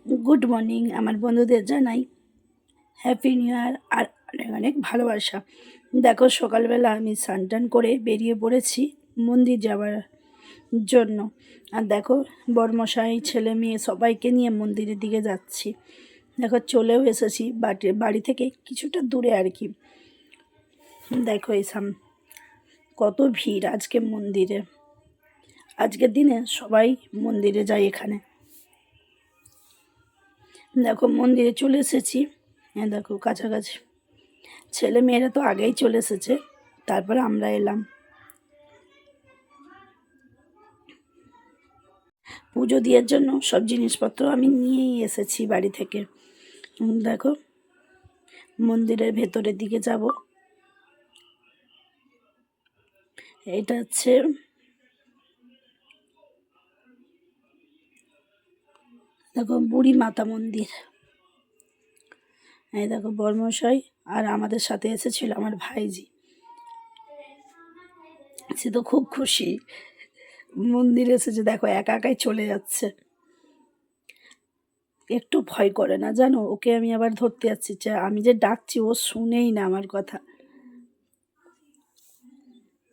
Good morning আমার বন্ধুদের জানাই হ্যাপি নিউ ইয়ার আর অনেক অনেক ভালোবাসা। দেখো সকালবেলা আমি স্নান করে বেরিয়ে পড়েছি মন্দির যাওয়ার জন্য। আর দেখো বরমশাই ছেলে মেয়ে সবাইকে নিয়ে মন্দিরের দিকে যাচ্ছি। দেখো চলেও এসেছি বাড়ি থেকে কিছুটা দূরে আর কি। দেখো কত ভিড় আজকে মন্দিরে। আজকের দিনে সবাই মন্দিরে যায় এখানে। দেখো মন্দিরে চলে এসেছি। দেখো কাছাকাছি ছেলে মেয়েরা তো আগেই চলে এসেছে, তারপরে আমরা এলাম। পুজো দেওয়ার জন্য সব জিনিসপত্র আমি নিয়েই এসেছি বাড়ি থেকে। দেখো মন্দিরের ভেতরের দিকে যাব। এটা হচ্ছে দেখো বুড়ি মাতা মন্দির। এই দেখো বর্মশাই আর আমাদের সাথে এসেছিল আমার ভাইজি। সে তো খুব খুশি মন্দিরে এসেছে, দেখো একা একাই চলে যাচ্ছে, একটু ভয় করে না জানো। ওকে আমি আবার ধরতে যাচ্ছি, আমি যে ডাকছি ও শুনেই না আমার কথা।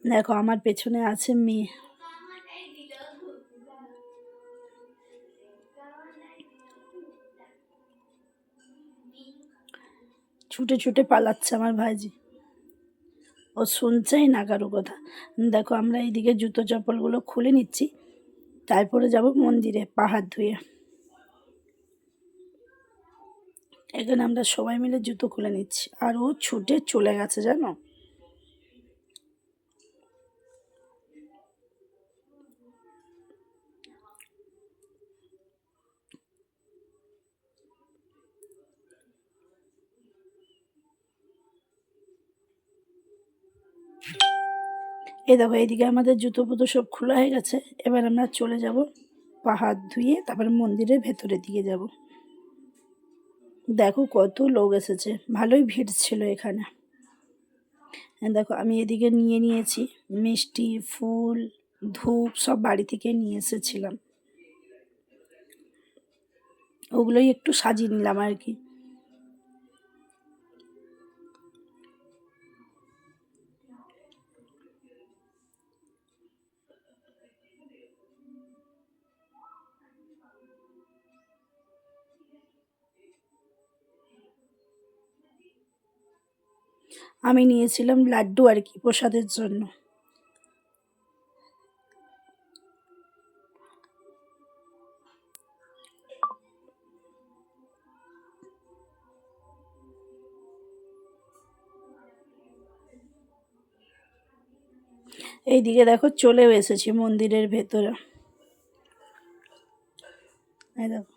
দেখো আমার পেছনে আছে মেয়ে। ছুটে ছুটে পালাচ্ছে আমার ভাইজি, ও শুনছেই না কারো কথা। দেখো আমরা এইদিকে জুতো চপ্পলগুলো খুলে নিচ্ছি, তারপরে যাব মন্দিরে পা হাত ধুয়ে। এখানে আমরা সবাই মিলে জুতো খুলে নিচ্ছি, আর ও ছুটে চলে গেছে জানো। এই দেখো এইদিকে আমাদের জুতো পুতো সব খোলা হয়ে গেছে। এবার আমরা চলে যাব পা হাত ধুয়ে, তারপরে মন্দিরের ভেতরের দিকে যাব। দেখো কত লোক এসেছে, ভালোই ভিড় ছিল এখানে। দেখো আমি এদিকে নিয়ে নিয়েছি মিষ্টি, ফুল, ধূপ সব বাড়ি থেকে নিয়ে এসেছিলাম, ওগুলোই একটু সাজিয়ে নিলাম আর কি। আমি নিয়েছিলাম লাড্ডু আর কি প্রসাদের জন্য। এইদিকে দেখো চলেও এসেছি মন্দিরের ভেতরে। এই দেখো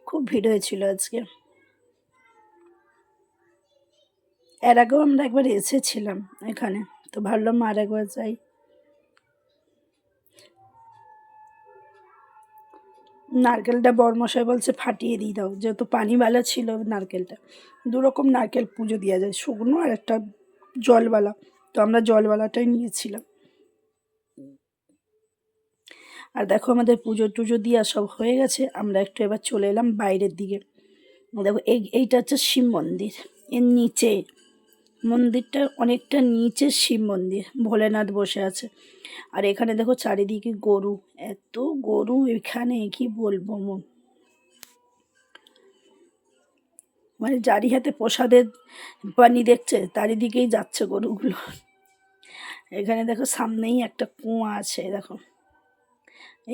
খুব ভিড় হয়েছিল আজকে। এর আগেও আমরা একবার এসেছিলাম এখানে, তো ভাবলাম আর একবার যাই। নারকেলটা বরমশাই বলছে ফাটিয়ে দিয়ে দাও, যেহেতু পানিওয়ালা ছিল নারকেলটা। দুরকম নারকেল পুজো দেওয়া যায়, শুকনো আর একটা জলওয়ালা, তো আমরা জলওয়ালাটাই নিয়েছিলাম। আর দেখো আমাদের পুজো টুজো দিয়া সব হয়ে গেছে, আমরা একটু এবার চলে এলাম বাইরের দিকে। দেখো এইটা হচ্ছে শিব মন্দির। এর নিচে মন্দিরটা অনেকটা নিচে শিব মন্দির, ভোলেনাথ বসে আছে। আর এখানে দেখো চারিদিকে গরু, এত গরু এখানে কি বলবো। মানে যারই হাতে প্রসাদের পানি দেখছে তারই দিকেই যাচ্ছে গরুগুলো। এখানে দেখো সামনেই একটা কুয়া আছে দেখো।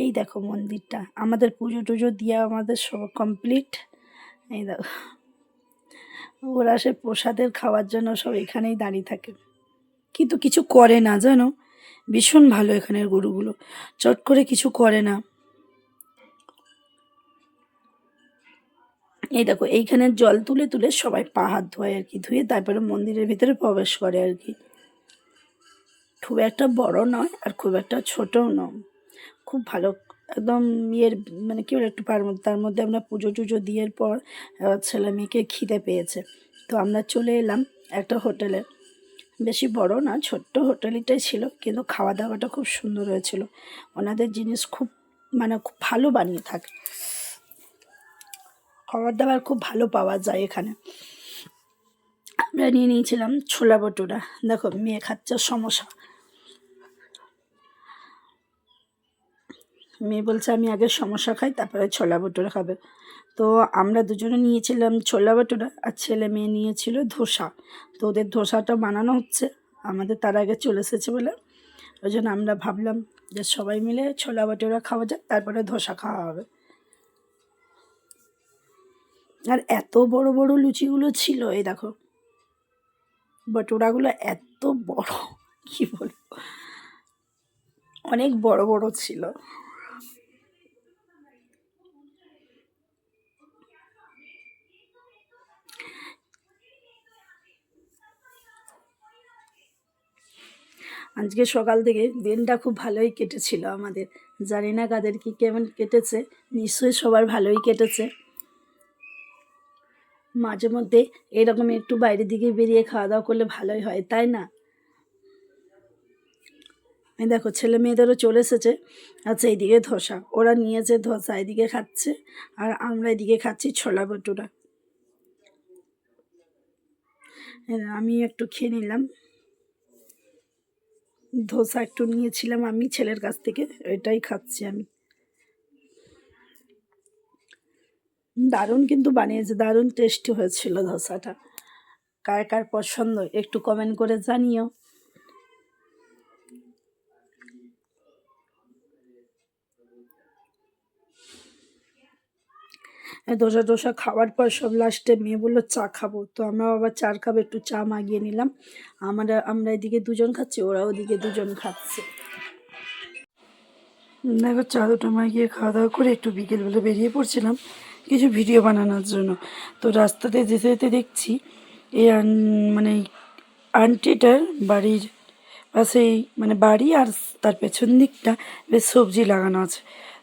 এই দেখো মন্দিরটা, আমাদের পুজো টুজো দিয়ে আমাদের সব কমপ্লিট। এই দেখো ওরা সে প্রসাদের খাওয়ার জন্য সব এখানেই দাঁড়িয়ে থাকে, কিন্তু কিছু করে না জানো। ভীষণ ভালো এখানের গরুগুলো, চট করে কিছু করে না। এই দেখো এইখানে জল তুলে তুলে সবাই পা হাত ধোয় আর কি, ধুয়ে তারপরে মন্দিরের ভিতরে প্রবেশ করে আর কি। খুব একটা বড় নয় আর খুব একটা ছোটও নয়, খুব ভালো একদম ইয়ের মানে কি বলে একটু তার মধ্যে আমরা পুজো টুজো দিয়ের পর ছেলে মেয়েকে খিদে পেয়েছে, তো আমরা চলে এলাম একটা হোটেলে। বেশি বড় না, ছোট্ট হোটেলটাই ছিল, কিন্তু খাওয়া দাওয়াটা খুব সুন্দর হয়েছিল। ওনাদের জিনিস খুব মানে খুব ভালো বানিয়ে থাকে। খাবার দাবার খুব ভালো পাওয়া যায় এখানে। আমরা নিয়ে নিয়েছিলাম ছোলা ভটুরা। দেখো মেয়ে খাচ্ছে সমোসা, মেয়ে বলছে আমি আগে সমোসা খাই তারপরে ছোলা ভটুরা খাবে। তো আমরা দুজনে নিয়েছিলাম ছোলা ভটুরা আর ছেলে মেয়ে নিয়েছিল ধোসা। তো ওদের ধোসাটা বানানো হচ্ছে, আমাদের তার আগে চলে এসেছে বলে ওই জন্য আমরা ভাবলাম যে সবাই মিলে ছোলা ভটুরা খাওয়া যাক, তারপরে ধোসা খাওয়া হবে। আর এত বড় বড় লুচিগুলো ছিল, এই দেখো ভটুরাগুলো এত বড়, কি বলবো, অনেক বড় বড় ছিল। আজকে সকাল থেকে দিনটা খুব ভালোই কেটেছিল আমাদের। জানি না কাদের কি কেমন কেটেছে, নিশ্চয়ই সবার ভালোই কেটেছে। মাঝে মধ্যে এরকম একটু বাইরের দিকে বেরিয়ে খাওয়া দাওয়া করলে ভালোই হয়, তাই না? এই দেখো ছেলে মেয়েদেরও চলে এসেছে। আচ্ছা এইদিকে ধোসা, ওরা নিয়েছে ধোসা, এদিকে খাচ্ছে আর আমরা এদিকে খাচ্ছি ছোলা ভটুরা। আমি একটু খেয়ে নিলাম, ধোসা একটু নিয়েছিলাম আমি ছেলের কাছ থেকে, এটাই খাচ্ছি আমি। দারুণ কিন্তু বানিয়েছে, দারুণ টেস্টি হয়েছিল ধোসাটা। কার কার পছন্দ একটু কমেন্ট করে জানিও। ধোসা টোসা খাওয়ার পর সব লাস্টে মেয়ে বললো চা খাবো, তো আমরা আবার চার কাপ একটু চা মাগিয়ে নিলাম। আমরা এদিকে দুজন খাচ্ছি, ওরা ওদিকে দুজন খাচ্ছে। দেখো চা দুটো মাগিয়ে খাওয়া দাওয়া করে একটু বিকেলবেলা বেরিয়ে পড়ছিলাম কিছু ভিডিও বানানোর জন্য। তো রাস্তাতে যেতে যেতে দেখছি এই মানে আন্টিটার বাড়ির পাশেই, মানে বাড়ি আর তার পেছন দিকটা বেশ সবজি লাগানো আছে।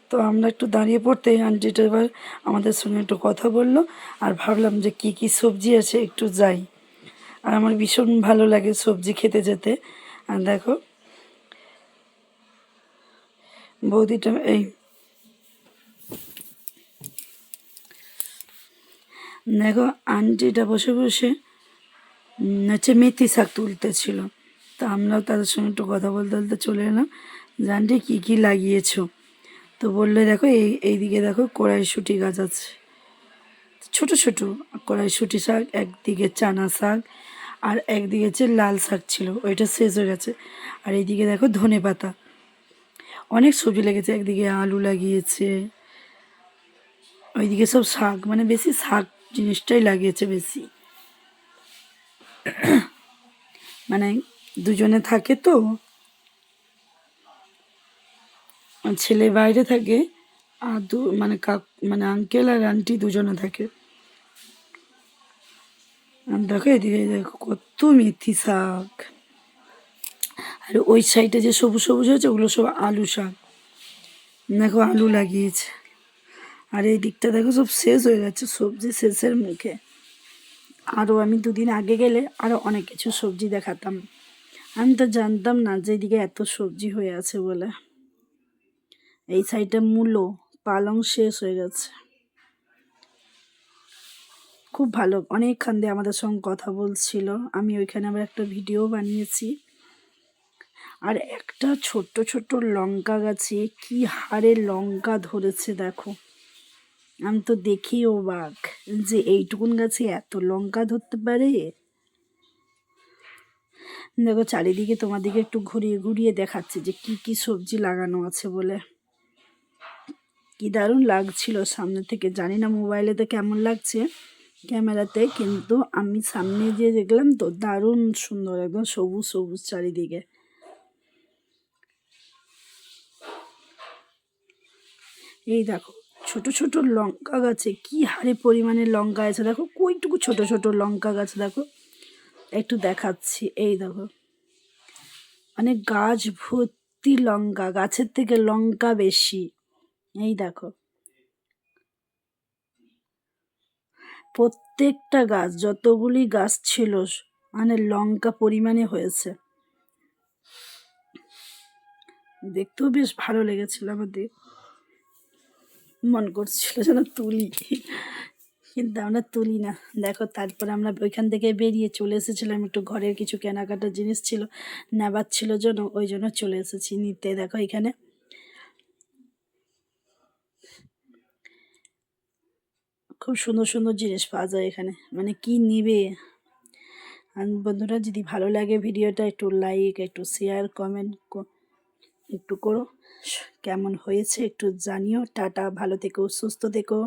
তো আমরা একটু দাঁড়িয়ে পড়তে আন্টিটা এবার আমাদের সঙ্গে একটু কথা বললো, আর ভাবলাম যে কি কি সবজি আছে একটু যাই। আর আমার ভীষণ ভালো লাগে সবজি খেতে যেতে। আর দেখো বৌদিটা এই দেখো আন্টিটা বসে বসে হচ্ছে মেথি শাক তুলতেছিল। তো আমরাও তাদের সঙ্গে একটু কথা বলতে বলতে চলে এলাম যে আন্টি কী কী লাগিয়েছো। তো বললে দেখো এইদিকে দেখো কড়াইশুঁটি গাছ আছে, ছোট ছোট কড়াইশুঁটি শাক, একদিকে চানা শাক, আর একদিকে হচ্ছে লাল শাক ছিল, ওইটা শেষ হয়ে গেছে। আর এইদিকে দেখো ধনে পাতা, অনেক সবজি লেগেছে, একদিকে আলু লাগিয়েছে, ওইদিকে সব শাক, মানে বেশি শাক জিনিসটাই লাগিয়েছে বেশি। মানে দুজনে থাকে তো, ছেলে বাইরে থাকে আর মানে মানে আঙ্কেল আর আন্টি দুজনে থাকে। আর দেখো এদিকে দেখো কত মেথি শাক, আর ওই সাইডে যে সবুজ সবুজ হয়েছে ওগুলো সব আলু শাক, দেখো আলু লাগিয়েছে। আর এই দিকটা দেখো সব শেষ হয়ে গেছে, সবজি শেষের মুখে। আরও আমি দুদিন আগে গেলে আরও অনেক কিছু সবজি দেখাতাম, আমি তো জানতাম না যে এদিকে এত সবজি হয়ে আছে বলে। এই সাইডে মূলো পালং শেষ হয়ে গেছে। খুব ভালো, অনেকক্ষণ দিয়ে আমাদের সঙ্গে কথা বলছিল, আমি ওইখানে আবার একটা ভিডিও বানিয়েছি। আর একটা ছোট্ট ছোট্ট লঙ্কা গাছে কি হারে লঙ্কা ধরেছে দেখো, আমি তো দেখি অবাক যে এইটুকুন গাছে এত লঙ্কা ধরতে পারে। দেখো চারিদিকে তোমাদিকে একটু ঘুরিয়ে ঘুরিয়ে দেখাচ্ছে যে কি কি সবজি লাগানো আছে বলে। কি দারুণ লাগছিল সামনে থেকে, জানি না মোবাইলেতে কেমন লাগছে ক্যামেরাতে, কিন্তু আমি সামনে যে দেখলাম তো দারুণ সুন্দর, একদম সবুজ সবুজ চারিদিকে। এই দেখো ছোট ছোট লঙ্কা গাছে কি হারে পরিমাণে লঙ্কা আছে দেখো, কইটুকু ছোট ছোট লঙ্কা গাছ দেখো, একটু দেখাচ্ছি। এই দেখো মানে গাছ ভর্তি লঙ্কা, গাছের থেকে লঙ্কা বেশি। এই দেখো প্রত্যেকটা গাছ, যতগুলি গাছ ছিল মানে লঙ্কা পরিমাণে হয়েছে, দেখতেও বেশ ভালো লেগেছিল আমাদের, মন করছিল যেন তুলি। কিন্তু আমরা তুলি না। দেখো তারপরে আমরা ওইখান থেকে বেরিয়ে চলে এসেছিলাম, একটু ঘরের কিছু কেনাকাটা জিনিস ছিল, নেবার ছিল জন্য ওই জন্য চলে এসেছি নিতে। দেখো এখানে খুব সুন্দর সুন্দর জিনিস পাওয়া যায় এখানে, মানে কি নিবে। আর বন্ধুরা যদি ভালো লাগে ভিডিওটা একটু লাইক, একটু শেয়ার, কমেন্ট একটু করো। কেমন হয়েছে একটু জানিও। টাটা, ভালো থেকো, সুস্থ থেকো।